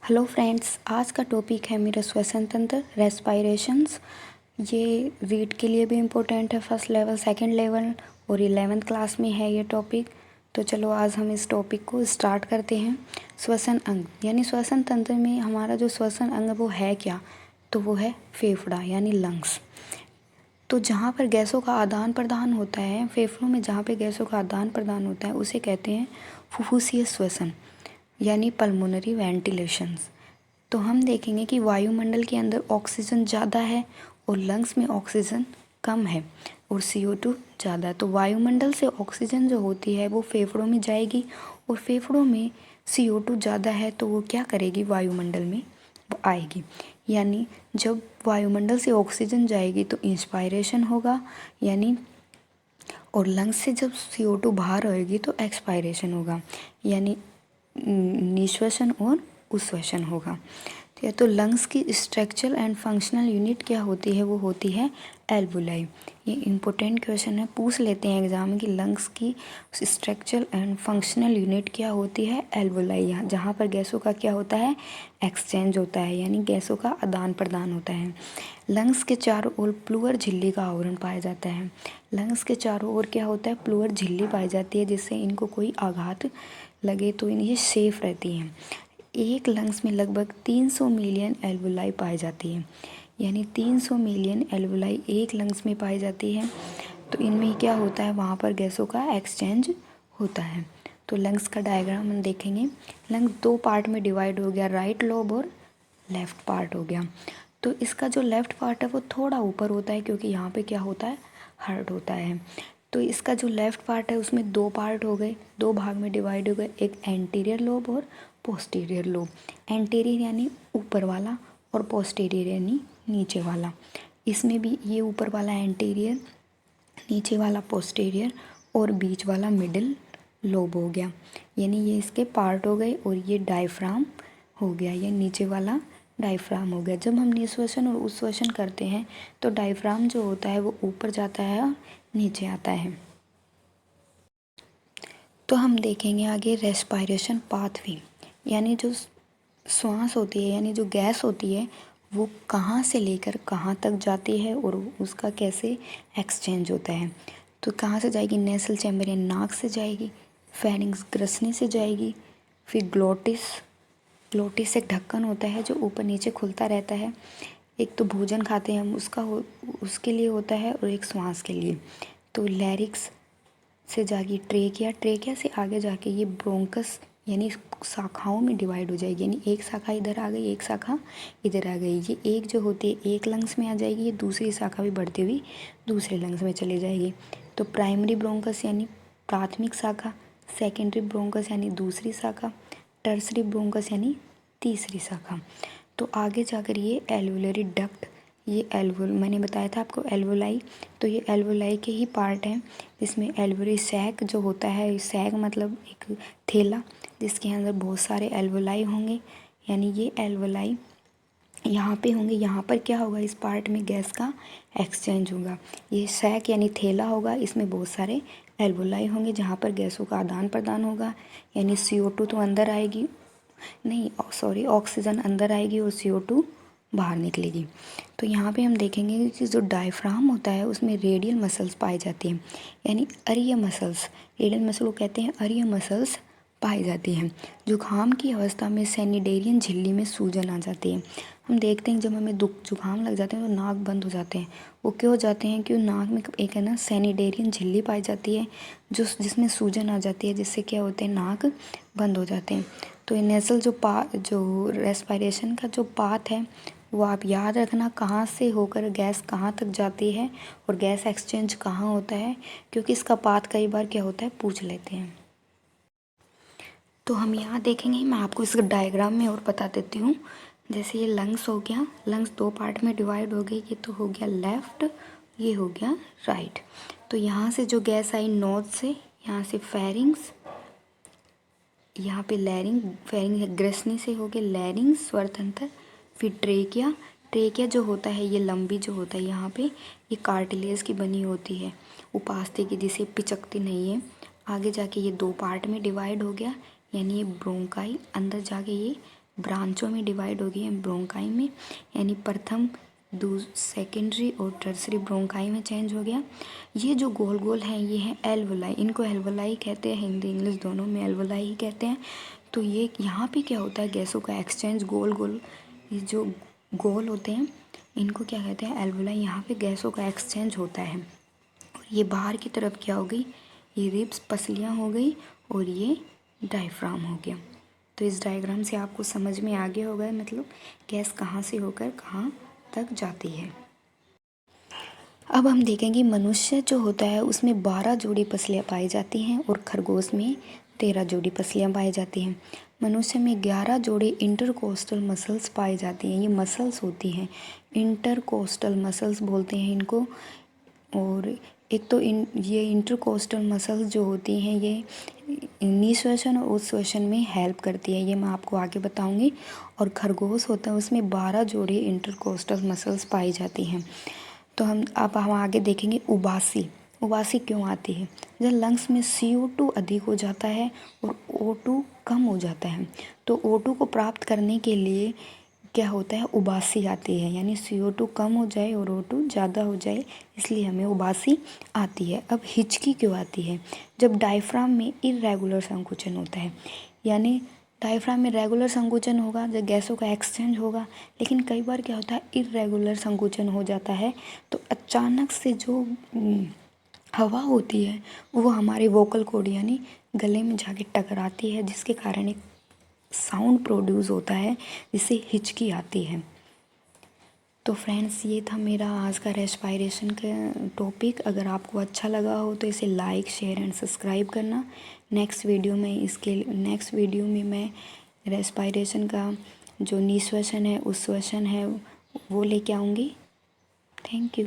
Hello friends, आज का topic है मेरा श्वसन तंत्र रेस्पायरेशंस। ये रीड के लिए भी इम्पोर्टेंट है, फर्स्ट लेवल, सेकंड लेवल और 11th क्लास में है ये टॉपिक। तो चलो आज हम इस टॉपिक को स्टार्ट करते हैं। श्वसन अंग यानी श्वसन तंत्र में हमारा जो श्वसन अंग वो है क्या, तो वो है फेफड़ा यानी लंग्स। तो जहाँ पर गैसों का आदान प्रदान होता है, फेफड़ों में जहाँ पे गैसों का आदान प्रदान होता है उसे कहते हैं फुफ्फुसीय श्वसन यानी पल्मोनरी वेंटिलेशंस। तो हम देखेंगे कि वायुमंडल के अंदर ऑक्सीजन ज़्यादा है और लंग्स में ऑक्सीजन कम है और CO2 ज़्यादा है। तो वायुमंडल से ऑक्सीजन जो होती है वो फेफड़ों में जाएगी और फेफड़ों में CO2 ज़्यादा है तो वो क्या करेगी, वायुमंडल में वो आएगी। यानी जब वायुमंडल से ऑक्सीजन जाएगी तो इंस्पायरेशन होगा यानी, और लंग्स से जब CO2 बाहर होएगी तो एक्सपायरेशन होगा यानी निश्वसन और उश्वसन होगा। तो लंग्स की स्ट्रक्चरल एंड फंक्शनल यूनिट क्या होती है, वो होती है एल्वुलाई। ये इम्पोर्टेंट क्वेश्चन है, पूछ लेते हैं एग्जाम में कि लंग्स की स्ट्रक्चरल एंड फंक्शनल यूनिट क्या होती है, एल्वुलाई। यहाँ जहाँ पर गैसों का क्या होता है, एक्सचेंज होता है यानी गैसों का आदान प्रदान होता है। लंग्स के चारों ओर प्लूअर झिल्ली का आवरण पाया जाता है। लंग्स के चारों ओर क्या होता है, प्लूअर झिल्ली पाई जाती है जिससे इनको कोई आघात लगे तो ये सेफ रहती हैं। एक लंग्स में लगभग 300 मिलियन एल्वुलाई पाई जाती है यानी 300 मिलियन एल्वुलाई एक लंग्स में पाई जाती है। तो इनमें क्या होता है, वहाँ पर गैसों का एक्सचेंज होता है। तो लंग्स का डायग्राम हम देखेंगे। लंग्स दो पार्ट में डिवाइड हो गया, राइट लोब और लेफ्ट पार्ट हो गया। तो इसका जो लेफ्ट पार्ट है वो थोड़ा ऊपर होता है क्योंकि यहाँ पे क्या होता है, हार्ट होता है। तो इसका जो लेफ्ट पार्ट है उसमें दो पार्ट हो गए, दो भाग में डिवाइड हो गए, एक एंटीरियर लोब और पोस्टीरियर लोब। एंटीरियर यानी ऊपर वाला और पोस्टीरियर यानी नीचे वाला। इसमें भी ये ऊपर वाला एंटीरियर, नीचे वाला पोस्टीरियर और बीच वाला मिडिल लोब हो गया यानी ये इसके पार्ट हो गए। और ये डायफ्राम हो गया, ये नीचे वाला डायफ्राम हो गया। जब हम निश्वसन और उश्वसन करते हैं तो डायफ्राम जो होता है वो ऊपर जाता है और नीचे आता है। तो हम देखेंगे आगे रेस्पायरेशन पाथवे यानी जो श्वास होती है यानी जो गैस होती है वो कहाँ से लेकर कहाँ तक जाती है और उसका कैसे एक्सचेंज होता है। तो कहाँ से जाएगी, नेसल चैम्बर यानी नाक से जाएगी, फेरिंग्स ग्रसनी से जाएगी, फिर ग्लोटिस, ग्लोटिस एक ढक्कन होता है जो ऊपर नीचे खुलता रहता है। एक तो भोजन खाते हैं हम उसके लिए होता है और एक श्वास के लिए। तो लैरिक्स से जाके ट्रेकिया, ट्रेकिया से आगे जाके ये ब्रोंकस यानी शाखाओं में डिवाइड हो जाएगी यानी एक शाखा इधर आ गई, एक शाखा इधर आ गई। ये एक जो होती है एक लंग्स में आ जाएगी, ये दूसरी शाखा भी बढ़ती हुई दूसरे लंग्स में चली जाएगी। तो प्राइमरी ब्रोंकस यानी प्राथमिक शाखा, सेकेंडरी ब्रोंकस यानी दूसरी शाखा, टर्सरी ब्रोंकस यानी तीसरी शाखा। तो आगे जाकर ये एल्वुलरी डक्ट, ये मैंने बताया था आपको एल्वुलाई, तो ये एल्वुलाई के ही पार्ट हैं। इसमें एल्वुलरी सैक जो होता है, सैक मतलब एक थैला जिसके अंदर बहुत सारे एल्वुलाई होंगे यानी ये एल्वुलाई यहाँ पे होंगे। यहाँ पर क्या होगा, इस पार्ट में गैस का एक्सचेंज होगा। ये सैक यानी थैला होगा, इसमें बहुत सारे एल्वुलाई होंगे जहाँ पर गैसों का आदान प्रदान होगा यानी CO2 तो अंदर आएगी, नहीं सॉरी, ऑक्सीजन अंदर आएगी और CO2 बाहर निकलेगी। तो यहाँ पे हम देखेंगे कि जो डायफ्राम होता है उसमें रेडियल मसल्स पाई जाती हैं यानी अरीय मसल्स, रेडियल मसल को कहते हैं अरीय मसल्स पाई जाती हैं। जुकाम की अवस्था में सेनिडेरियन झिल्ली में सूजन आ जाती है। हम देखते हैं जब हमें जुकाम लग जाते हैं तो नाक बंद हो जाते हैं। वो क्यों हो जाते हैं, क्यों, नाक में एक है ना सेनिडेरियन झिल्ली पाई जाती है जिसमें सूजन आ जाती है, जिससे क्या होते हैं, नाक बंद हो जाते हैं। तो ये नेसल जो रेस्पायरेशन का जो पाथ है वो आप याद रखना, कहाँ से होकर गैस कहाँ तक जाती है और गैस एक्सचेंज कहाँ होता है, क्योंकि इसका पाथ कई बार क्या होता है पूछ लेते हैं। तो हम यहाँ देखेंगे, मैं आपको इस डायग्राम में और बता देती हूँ। जैसे ये लंग्स हो गया, लंग्स दो पार्ट में डिवाइड हो गई, ये तो हो गया लेफ्ट, ये हो गया राइट। तो यहाँ से जो गैस आई नोज से, यहाँ से फेरिंग्स, यहाँ पे फेरिंग ग्रसनी से हो गया लैरिंग्स स्वरतंत्र, फिर ट्रेकिया, ट्रेकिया जो होता है ये लंबी जो होता है, यहाँ पे ये कार्टिलेज की बनी होती है, उपास्थि की, जिसे पिचकती नहीं है। आगे जाके ये दो पार्ट में डिवाइड हो गया यानी ये ब्रोंकाई, अंदर जाके ये ब्रांचों में डिवाइड हो गई है ब्रोंकाई में, यानी प्रथम सेकेंडरी और टर्सरी ब्रोंकाई में चेंज हो गया। ये जो गोल गोल हैं ये हैं एल्वोलाई, इनको एल्वोलाई कहते हैं, हिंदी इंग्लिश दोनों में एल्वोलाई ही कहते हैं। तो ये यहाँ पे क्या होता है, गैसों का एक्सचेंज गोल गोल, ये जो गोल होते हैं इनको क्या कहते हैं, एल्वोलाई। यहाँ पे गैसों का एक्सचेंज होता है। और ये बाहर की तरफ क्या हो गई, ये रिब्स पसलियाँ हो गई और ये डायफ्राम हो गया। तो इस डायग्राम से आपको समझ में आ गया होगा मतलब गैस कहाँ से होकर कहाँ तक जाती है। अब हम देखेंगे मनुष्य जो होता है उसमें 12 जोड़ी पसलियाँ पाई जाती हैं और खरगोश में 13 जोड़ी पसलियाँ पाई जाती हैं। मनुष्य में 11 जोड़ी इंटरकोस्टल मसल्स पाई जाती हैं। ये मसल्स होती हैं, इंटरकोस्टल मसल्स बोलते हैं इनको। और एक तो ये इंटरकोस्टल मसल्स जो होती हैं ये निश्वसन और उच्छ्वसन में हेल्प करती है, ये मैं आपको आगे बताऊंगी। और खरगोश होता है उसमें 12 जोड़ी इंटरकोस्टल मसल्स पाई जाती हैं। तो हम आगे देखेंगे उबासी। उबासी क्यों आती है, जब लंग्स में CO2 अधिक हो जाता है और O2 कम हो जाता है, तो O2 को प्राप्त करने के लिए क्या होता है, उबासी आती है। यानी CO2 कम हो जाए और O2 ज़्यादा हो जाए, इसलिए हमें उबासी आती है। अब हिचकी क्यों आती है, जब डायफ्राम में इरेगुलर संकुचन होता है। यानी डायफ्राम में रेगुलर संकुचन होगा जब गैसों का एक्सचेंज होगा, लेकिन कई बार क्या होता है इरेगुलर संकुचन हो जाता है, तो अचानक से जो हवा होती है वो हमारे वोकल कॉर्ड यानी गले में जाके टकराती है, जिसके कारण एक साउंड प्रोड्यूस होता है जिससे हिचकी आती है। तो फ्रेंड्स ये था मेरा आज का रेस्पायरेशन का टॉपिक। अगर आपको अच्छा लगा हो तो इसे लाइक शेयर एंड सब्सक्राइब करना। नेक्स्ट वीडियो में मैं रेस्पायरेशन का जो निश्वसन है उच्छ्वसन है वो लेके आऊँगी। Thank you.